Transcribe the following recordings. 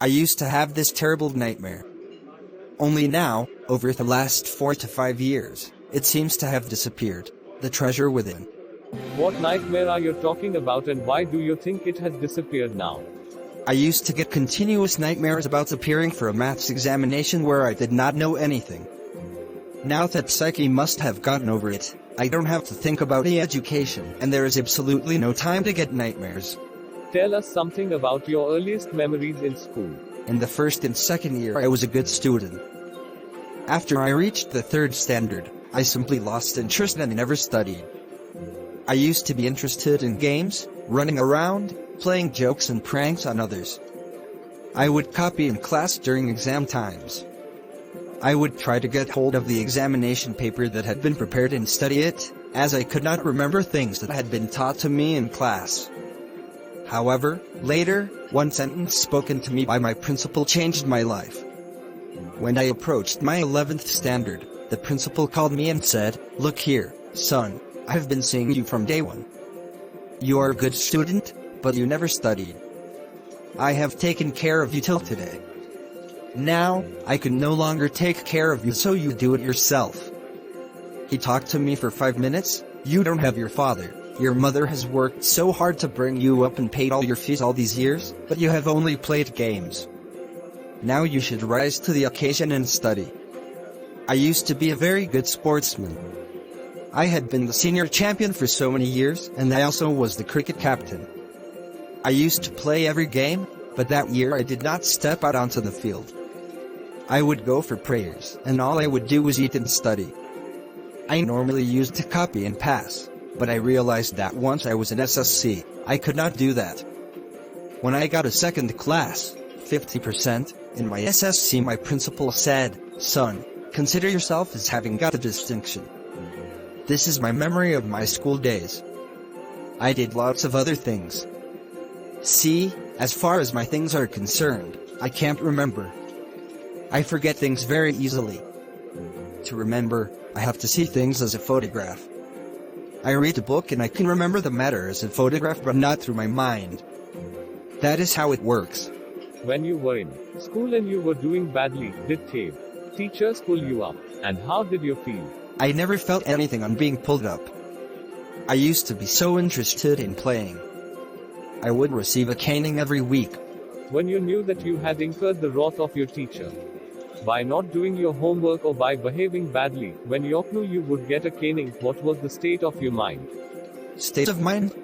I used to have this terrible nightmare. Only now, over the last 4 to 5 years, it seems to have disappeared. The treasure within. What nightmare are you talking about and why do you think it has disappeared now? I used to get continuous nightmares about appearing for a maths examination where I did not know anything. Now that Psyche must have gotten over it, I don't have to think about the education, and there is absolutely no time to get nightmares. Tell us something about your earliest memories in school. In the first and second year I was a good student. After I reached the third standard, I simply lost interest and never studied. I used to be interested in games, running around, playing jokes and pranks on others. I would copy in class during exam times. I would try to get hold of the examination paper that had been prepared and study it, as I could not remember things that had been taught to me in class. However, later, one sentence spoken to me by my principal changed my life. When I approached my 11th standard, the principal called me and said, "Look here, son, I've been seeing you from day one. You are a good student, but you never studied. I have taken care of you till today. Now, I can no longer take care of you, so you do it yourself." He talked to me for 5 minutes. "You don't have your father. Your mother has worked so hard to bring you up and paid all your fees all these years, but you have only played games. Now you should rise to the occasion and study." I used to be a very good sportsman. I had been the senior champion for so many years, and I also was the cricket captain. I used to play every game, but that year I did not step out onto the field. I would go for prayers, and all I would do was eat and study. I normally used to copy and pass, but I realized that once I was in SSC, I could not do that. When I got a second class, 50%, in my SSC, my principal said, "Son, consider yourself as having got a distinction." This is my memory of my school days. I did lots of other things. See, as far as my things are concerned, I can't remember. I forget things very easily. To remember, I have to see things as a photograph. I read a book and I can remember the matter as a photograph, but not through my mind. That is how it works. When you were in school and you were doing badly, did teachers pull you up? And how did you feel? I never felt anything on being pulled up. I used to be so interested in playing. I would receive a caning every week. When you knew that you had incurred the wrath of your teacher by not doing your homework or by behaving badly, when you knew you would get a caning, what was the state of your mind? State of mind?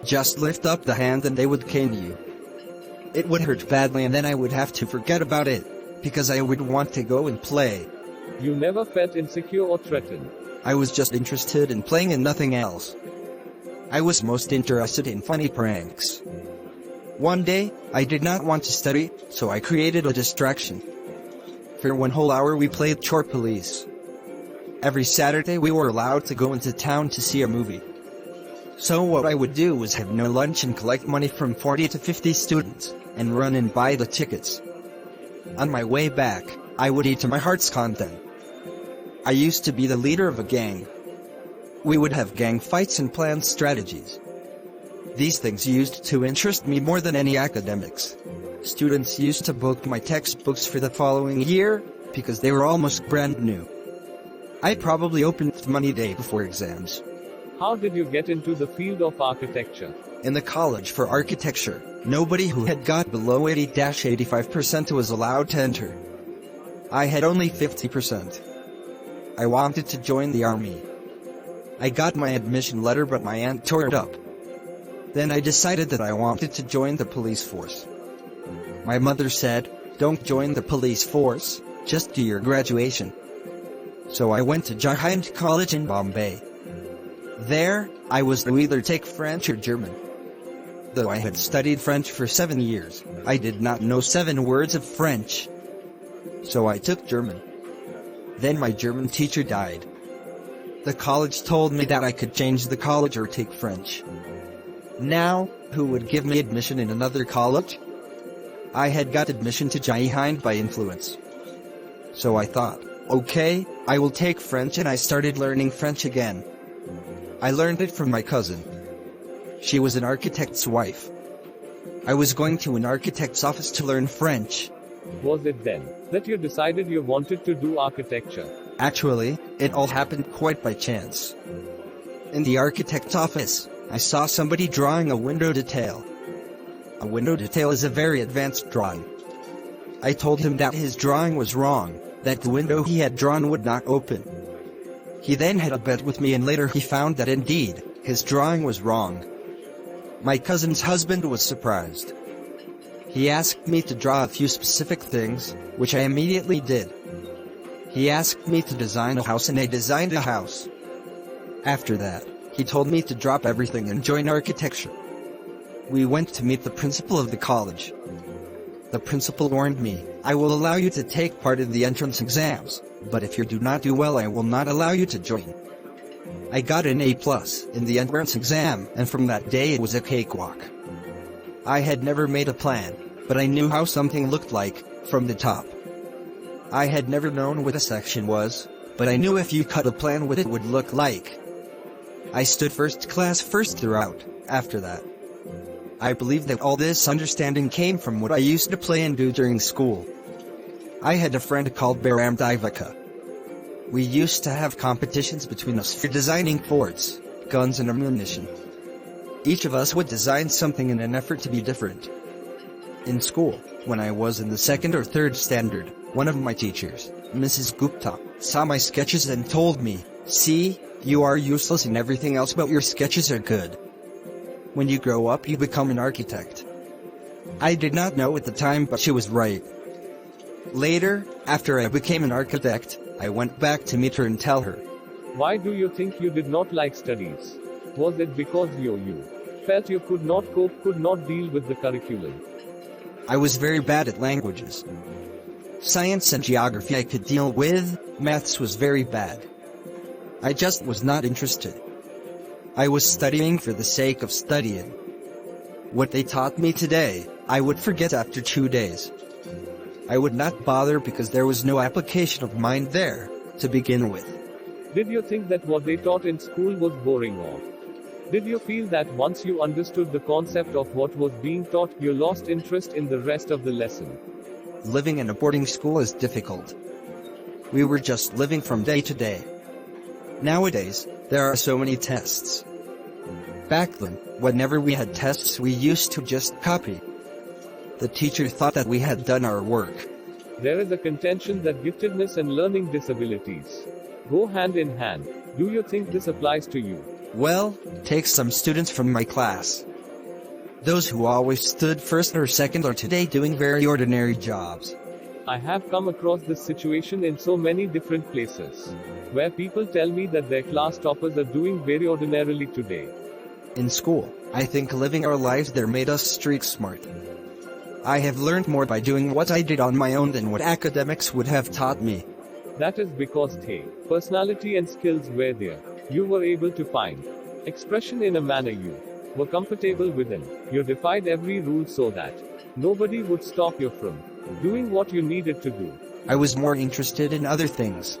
Just lift up the hand and they would cane you. It would hurt badly and then I would have to forget about it, because I would want to go and play. You never felt insecure or threatened? I was just interested in playing and nothing else. I was most interested in funny pranks. One day, I did not want to study, so I created a distraction. For 1 whole hour we played chore police. Every Saturday we were allowed to go into town to see a movie. So what I would do was have no lunch and collect money from 40 to 50 students, and run and buy the tickets. On my way back, I would eat to my heart's content. I used to be the leader of a gang. We would have gang fights and plan strategies. These things used to interest me more than any academics. Students used to book my textbooks for the following year, because they were almost brand new. I probably opened money day before exams. How did you get into the field of architecture? In the college for architecture, nobody who had got below 80-85% was allowed to enter. I had only 50%. I wanted to join the army. I got my admission letter, but my aunt tore it up. Then I decided that I wanted to join the police force. My mother said, "Don't join the police force, just do your graduation." So I went to Jahind College in Bombay. There, I was to either take French or German. Though I had studied French for 7 years, I did not know 7 words of French. So I took German. Then my German teacher died. The college told me that I could change the college or take French. Now, who would give me admission in another college? I had got admission to Jahind by influence. So I thought, okay, I will take French, and I started learning French again. I learned it from my cousin. She was an architect's wife. I was going to an architect's office to learn French. Was it then that you decided you wanted to do architecture? Actually, it all happened quite by chance. In the architect's office, I saw somebody drawing a window detail. A window detail is a very advanced drawing. I told him that his drawing was wrong, that the window he had drawn would not open. He then had a bet with me, and later he found that indeed, his drawing was wrong. My cousin's husband was surprised. He asked me to draw a few specific things, which I immediately did. He asked me to design a house, and I designed a house. After that, he told me to drop everything and join architecture. We went to meet the principal of the college. The principal warned me, "I will allow you to take part in the entrance exams, but if you do not do well, I will not allow you to join." I got an A+ in the entrance exam, and from that day it was a cakewalk. I had never made a plan, but I knew how something looked like, from the top. I had never known what a section was, but I knew if you cut a plan what it would look like. I stood first class first throughout, after that. I believe that all this understanding came from what I used to play and do during school. I had a friend called Baram Divaka. We used to have competitions between us for designing forts, guns and ammunition. Each of us would design something in an effort to be different. In school, when I was in the 2nd or 3rd standard, one of my teachers, Mrs. Gupta, saw my sketches and told me, "See, you are useless in everything else but your sketches are good. When you grow up you become an architect." I did not know at the time, but she was right. Later, after I became an architect, I went back to meet her and tell her. Why do you think you did not like studies? Was it because you felt you could not cope, could not deal with the curriculum? I was very bad at languages. Science and geography I could deal with, maths was very bad. I just was not interested. I was studying for the sake of studying. What they taught me today, I would forget after 2 days. I would not bother because there was no application of mind there, to begin with. Did you think that what they taught in school was boring, or did you feel that once you understood the concept of what was being taught, you lost interest in the rest of the lesson? Living in a boarding school is difficult. We were just living from day to day. Nowadays, there are so many tests. Back then, whenever we had tests, we used to just copy. The teacher thought that we had done our work. There is a contention that giftedness and learning disabilities go hand in hand. Do you think this applies to you? Well, take some students from my class. Those who always stood first or second are today doing very ordinary jobs. I have come across this situation in so many different places, where people tell me that their class toppers are doing very ordinarily today. In school, I think living our lives there made us street smart. I have learned more by doing what I did on my own than what academics would have taught me. That is because personality and skills were there. You were able to find expression in a manner you were comfortable within. You defied every rule so that nobody would stop you from doing what you needed to do. I was more interested in other things.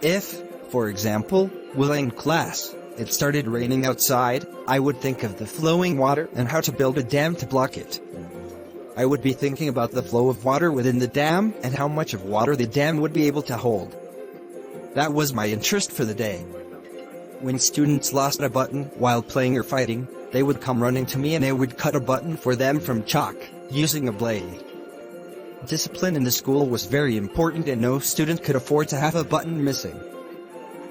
If, for example, while in class, it started raining outside, I would think of the flowing water and how to build a dam to block it. I would be thinking about the flow of water within the dam and how much of water the dam would be able to hold. That was my interest for the day. When students lost a button while playing or fighting, they would come running to me and I would cut a button for them from chalk, using a blade. Discipline in the school was very important and no student could afford to have a button missing.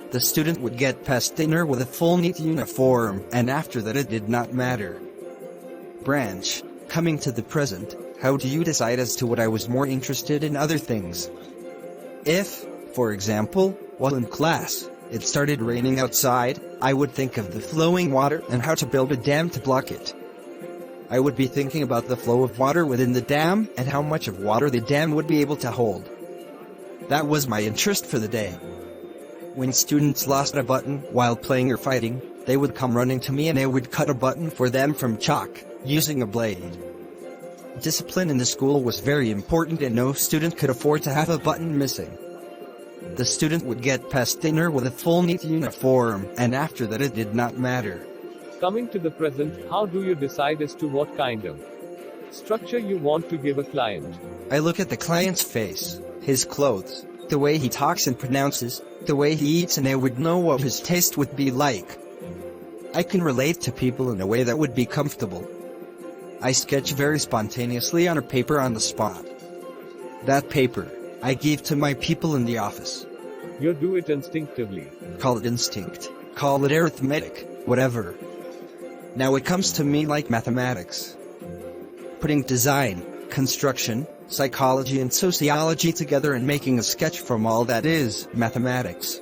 The student would get past dinner with a full neat uniform, and after that it did not matter. Branch. Coming to the present, how do you decide as to what I was more interested in other things? If, for example, while in class, it started raining outside, I would think of the flowing water and how to build a dam to block it. I would be thinking about the flow of water within the dam and how much of water the dam would be able to hold. That was my interest for the day. When students lost a button while playing or fighting, they would come running to me and I would cut a button for them from chalk, using a blade. Discipline in the school was very important and no student could afford to have a button missing. The student would get past dinner with a full neat uniform, and after that it did not matter. Coming to the present, how do you decide as to what kind of Structure you want to give a client. I look at the client's face, his clothes, the way he talks and pronounces, the way he eats, and I would know what his taste would be like. I can relate to people in a way that would be comfortable. I sketch very spontaneously on a paper on the spot. That paper, I give to my people in the office. You do it instinctively. Call it instinct, call it arithmetic, whatever. Now it comes to me like mathematics. Putting design, construction, psychology and sociology together and making a sketch from all that is mathematics.